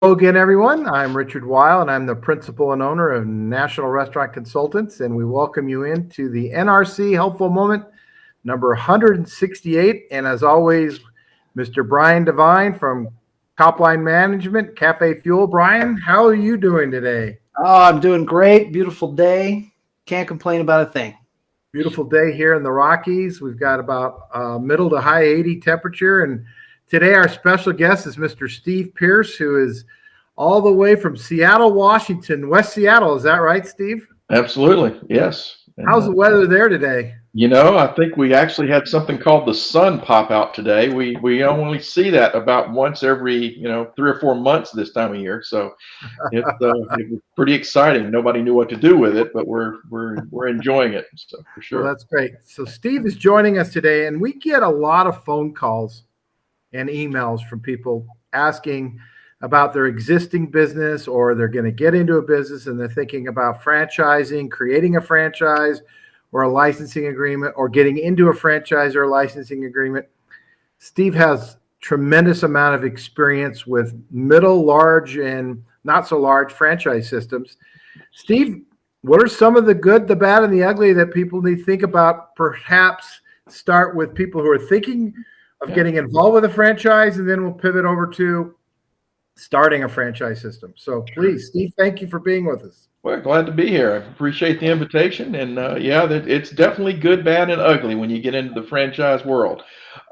Hello again, everyone. I'm Richard Weil, and I'm the principal and owner of National Restaurant Consultants, and we welcome you into the NRC Helpful Moment number 168. And as always, Mr. Brian Devine from Copline Management, CafeFuel. Brian, how are you doing today? Oh, I'm doing great. Beautiful day. Can't complain about a thing. Beautiful day here in the Rockies. We've got about middle to high 80 temperature, and today our special guest is Mr. Steve Pierce, who is all the way from Seattle, Washington, West Seattle. Is that right, Steve? Absolutely, yes. And How's the weather there today? I think we actually had something called the sun pop out today. We only see that about once every 3 or 4 months this time of year. So it was pretty exciting. Nobody knew what to do with it, but we're enjoying it. So for Well, sure. that's great. So Steve is joining us today, and we get a lot of phone calls and emails from people asking about their existing business, or they're going to get into a business and they're thinking about franchising, creating a franchise or a licensing agreement, or getting into a franchise or a licensing agreement. Steve has tremendous amount of experience with middle, large, and not so large franchise systems. Steve, what are some of the good, the bad, and the ugly that people need to think about? Perhaps start with people who are thinking of Yeah. getting involved with a franchise, and then we'll pivot over to starting a franchise system. So please, Steve, thank you for being with us. Well, glad to be here. I appreciate the invitation, and it's definitely good, bad, and ugly when you get into the franchise world.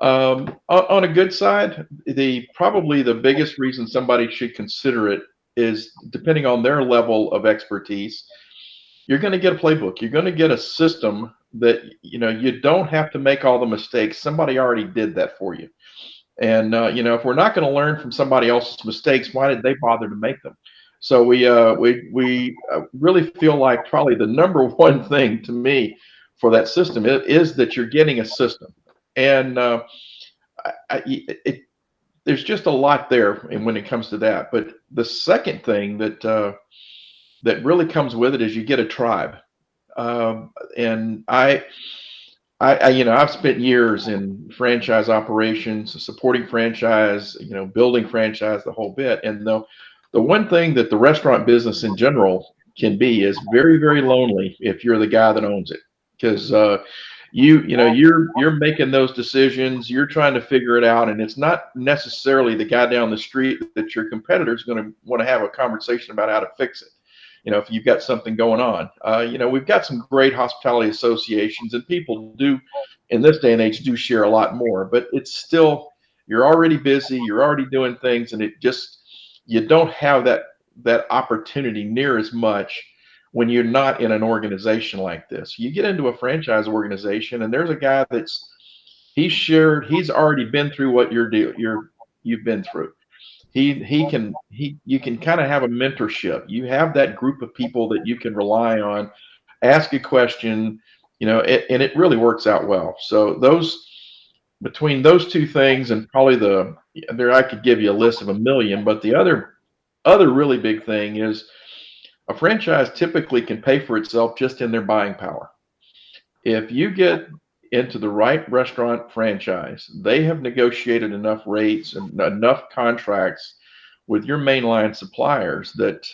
On a good side, the probably the biggest reason somebody should consider it is depending on their level of expertise. You're going to get a playbook. You're going to get a system that you don't have to make all the mistakes. Somebody already did that for you. And if we're not going to learn from somebody else's mistakes, why did they bother to make them? So we really feel like probably the number one thing to me for that system is that you're getting a system, and there's just a lot there, and when it comes to that. But the second thing that really comes with it is you get a tribe, and I've spent years in franchise operations, supporting franchise, building franchise, the whole bit. And the one thing that the restaurant business in general can be is very, very lonely if you're the guy that owns it, because you're making those decisions, you're trying to figure it out, and it's not necessarily the guy down the street that your competitor is going to want to have a conversation about how to fix it. If you've got something going on, we've got some great hospitality associations, and people do, in this day and age, do share a lot more. But it's still, you're already busy, you're already doing things, and you don't have that opportunity near as much when you're not in an organization like this. You get into a franchise organization, and there's a guy he's already been through what you've been through. You can kind of have a mentorship. You have that group of people that you can rely on, ask a question, and it really works out well. So those between those two things, and probably I could give you a list of a million, but the other really big thing is a franchise typically can pay for itself just in their buying power. If you get into the right restaurant franchise, they have negotiated enough rates and enough contracts with your mainline suppliers that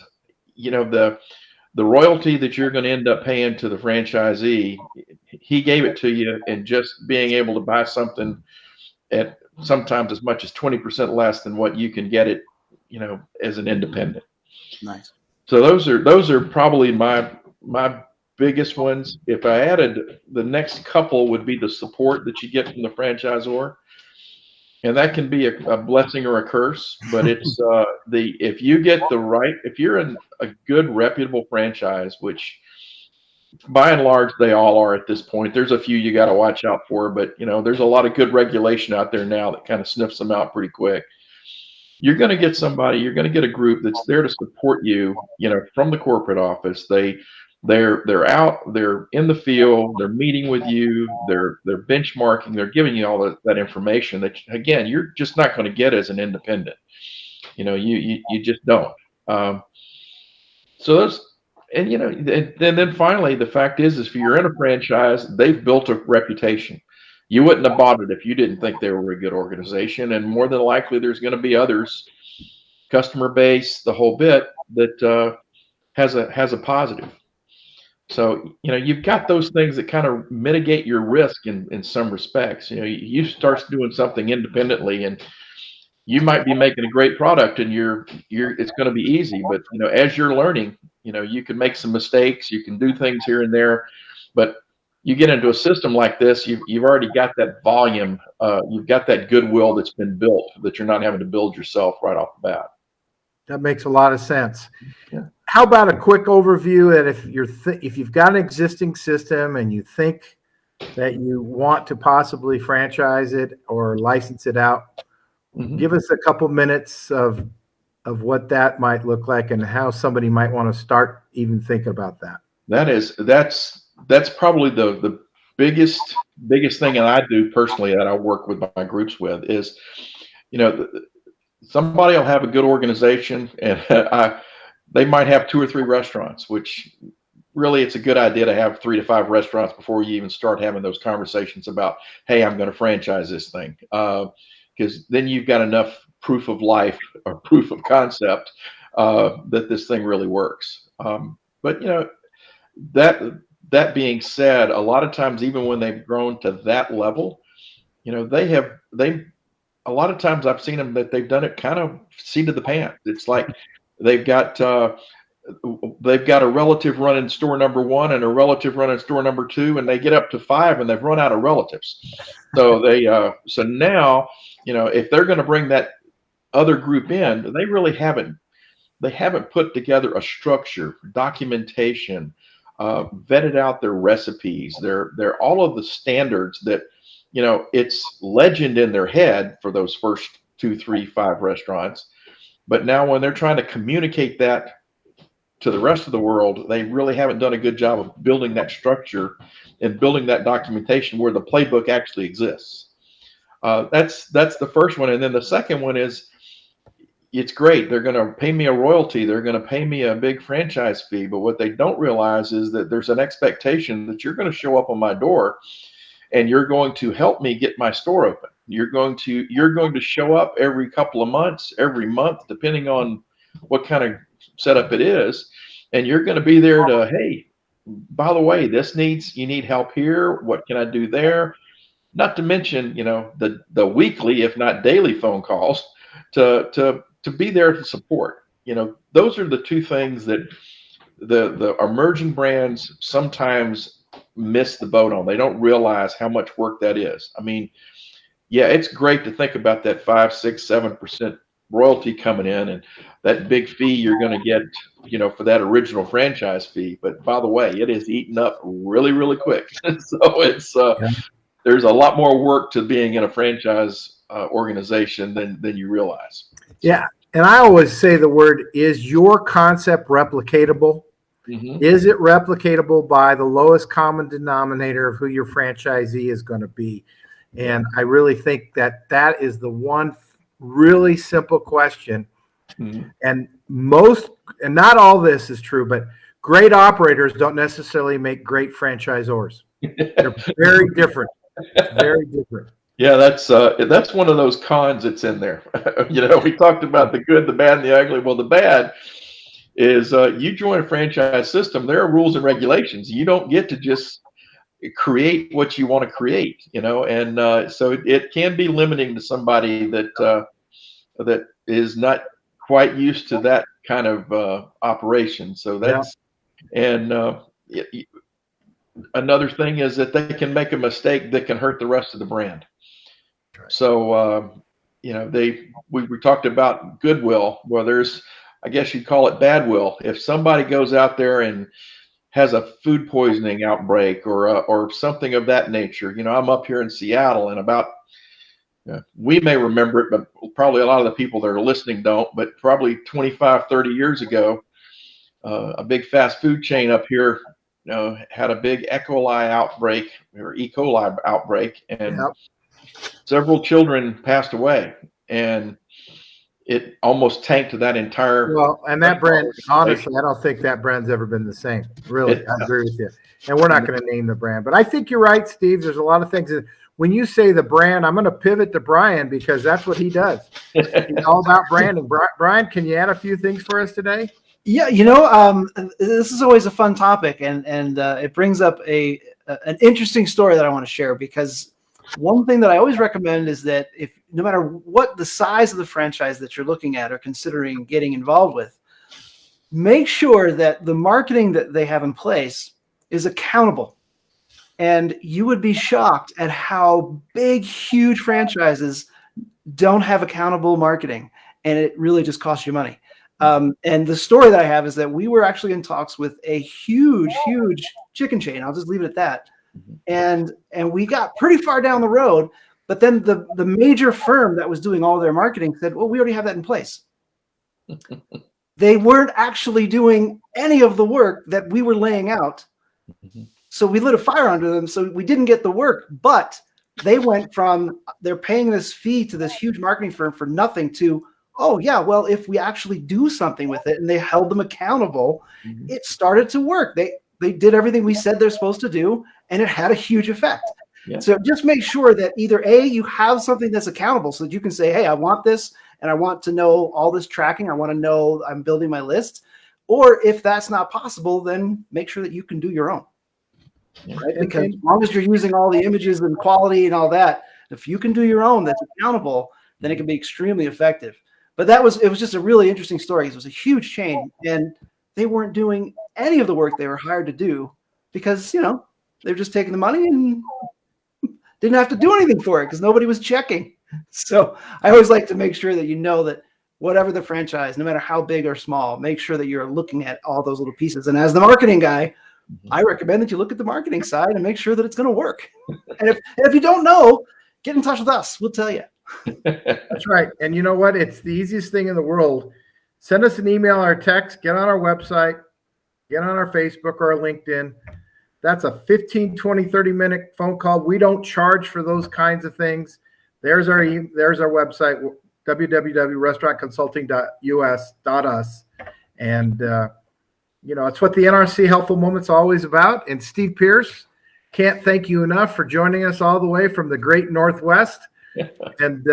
the royalty that you're going to end up paying to the franchisee, he gave it to you, and just being able to buy something at sometimes as much as 20% less than what you can get it, as an independent. Nice. So those are probably my biggest ones. If I added, the next couple would be the support that you get from the franchisor, and that can be a blessing or a curse. But it's if you're in a good reputable franchise, which by and large they all are at this point. There's a few you got to watch out for, but there's a lot of good regulation out there now that kind of sniffs them out pretty quick. You're going to get a group that's there to support you, from the corporate office. They're out, they're in the field, they're meeting with you, they're benchmarking, they're giving you all that information that, again, you're just not going to get as an independent. You just don't. So those, and then finally, the fact is if you're in a franchise, they've built a reputation. You wouldn't have bought it if you didn't think they were a good organization, and more than likely, there's going to be others customer base, the whole bit that has a positive. So, you've got those things that kind of mitigate your risk in some respects. You start doing something independently, and you might be making a great product, and it's going to be easy. But as you're learning, you can make some mistakes, you can do things here and there, but you get into a system like this, you've already got that volume, you've got that goodwill that's been built that you're not having to build yourself right off the bat. That makes a lot of sense. Yeah. How about a quick overview that if you've got an existing system and you think that you want to possibly franchise it or license it out, give us a couple minutes of what that might look like and how somebody might want to start even thinking about that. That's probably the biggest thing that I do personally that I work with my groups with is, somebody will have a good organization and they might have 2 or 3 restaurants, which really it's a good idea to have 3 to 5 restaurants before you even start having those conversations about, hey, I'm going to franchise this thing. Because then you've got enough proof of life or proof of concept that this thing really works. But that being said, a lot of times, even when they've grown to that level, a lot of times I've seen them that they've done it kind of seat of the pants. It's like they've got a relative running store number 1 and a relative running store number 2, and they get up to 5 and they've run out of relatives. So so now, if they're going to bring that other group in, they really haven't put together a structure, documentation, vetted out their recipes, they're all of the standards that, it's legend in their head for those first 2, 3, 5 restaurants. But now when they're trying to communicate that to the rest of the world, they really haven't done a good job of building that structure and building that documentation where the playbook actually exists. That's the first one. And then the second one is, it's great. They're going to pay me a royalty. They're going to pay me a big franchise fee. But what they don't realize is that there's an expectation that you're going to show up on my door and you're going to help me get my store open. You're going to show up every couple of months, every month, depending on what kind of setup it is. And you're going to be there to, hey, by the way, you need help here. What can I do there? Not to mention, the weekly, if not daily phone calls to be there to support. Those are the 2 things that the emerging brands sometimes miss the boat on. They don't realize how much work that is. I mean, yeah, it's great to think about that 5, 6, 7% royalty coming in and that big fee you're going to get, for that original franchise fee. But by the way, it is eaten up really, really quick. So it's there's a lot more work to being in a franchise organization than you realize. Yeah. And I always say the word, is your concept replicatable? Mm-hmm. Is it replicatable by the lowest common denominator of who your franchisee is going to be? And I really think that is the one really simple question. Mm-hmm. And not all this is true, but great operators don't necessarily make great franchisors. They're very different. Very different. Yeah, that's one of those cons that's in there. We talked about the good, the bad, and the ugly. Well, the bad is you join a franchise system, there are rules and regulations. You don't get to just create what you want to create, and so it can be limiting to somebody that is not quite used to that kind of operation. So that's another thing is that they can make a mistake that can hurt the rest of the brand. So, we talked about goodwill. Well, there's, I guess you'd call it bad will. If somebody goes out there and has a food poisoning outbreak or something of that nature, I'm up here in Seattle, and we may remember it, but probably a lot of the people that are listening don't, but probably 25, 30 years ago, a big fast food chain up here had a big E. coli outbreak, and several children passed away, and it almost tanked that entire. Well, and that brand, honestly, I don't think that brand's ever been the same. Really, I agree with you. And we're not going to name the brand, but I think you're right, Steve. There's a lot of things that when you say the brand, I'm going to pivot to Brian because that's what he does. He's all about branding. Brian, can you add a few things for us today? Yeah, this is always a fun topic, and it brings up an interesting story that I want to share, because one thing that I always recommend is that if no matter what the size of the franchise that you're looking at or considering getting involved with, make sure that the marketing that they have in place is accountable. And you would be shocked at how big, huge franchises don't have accountable marketing, and it really just costs you money. And the story that I have is that we were actually in talks with a huge chicken chain. I'll just leave it at that. And we got pretty far down the road, but then the major firm that was doing all their marketing said, well, we already have that in place. They weren't actually doing any of the work that we were laying out. So we lit a fire under them. So we didn't get the work, but they went from they're paying this fee to this huge marketing firm for nothing to, oh yeah, well, if we actually do something with it, and they held them accountable, it started to work. They did everything we said they're supposed to do, and it had a huge effect. Yeah. So just make sure that either A, you have something that's accountable so that you can say, hey, I want this, and I want to know all this tracking. I want to know I'm building my list. Or if that's not possible, then make sure that you can do your own. Yeah. Right? Because as long as you're using all the images and quality and all that, if you can do your own that's accountable, then it can be extremely effective. But it was just a really interesting story. It was a huge chain, and they weren't doing any of the work they were hired to do because, they're just taking the money and didn't have to do anything for it because nobody was checking. So I always like to make sure that that whatever the franchise, no matter how big or small, make sure that you're looking at all those little pieces. And as the marketing guy, I recommend that you look at the marketing side and make sure that it's going to work. And if you don't know, get in touch with us. We'll tell you. That's right. And you know what? It's the easiest thing in the world. Send us an email or text, get on our website, get on our Facebook or our LinkedIn. That's a 15, 20, 30-minute phone call. We don't charge for those kinds of things. There's our website, www.restaurantconsulting.us.us. And, it's what the NRC Helpful Moment's always about. And Steve Pierce, can't thank you enough for joining us all the way from the great Northwest. And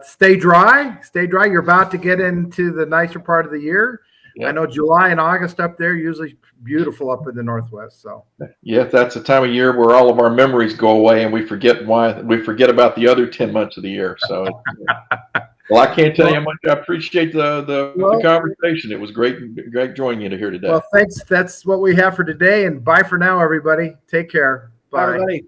stay dry. You're about to get into the nicer part of the year. Yep. I know July and August up there usually beautiful up in the Northwest. So yeah, that's the time of year where all of our memories go away and we forget about the other 10 months of the year. So well, I can't tell you how much I appreciate the conversation. It was great joining you here today. Well, thanks. That's what we have for today. And bye for now, everybody. Take care. Bye, everybody.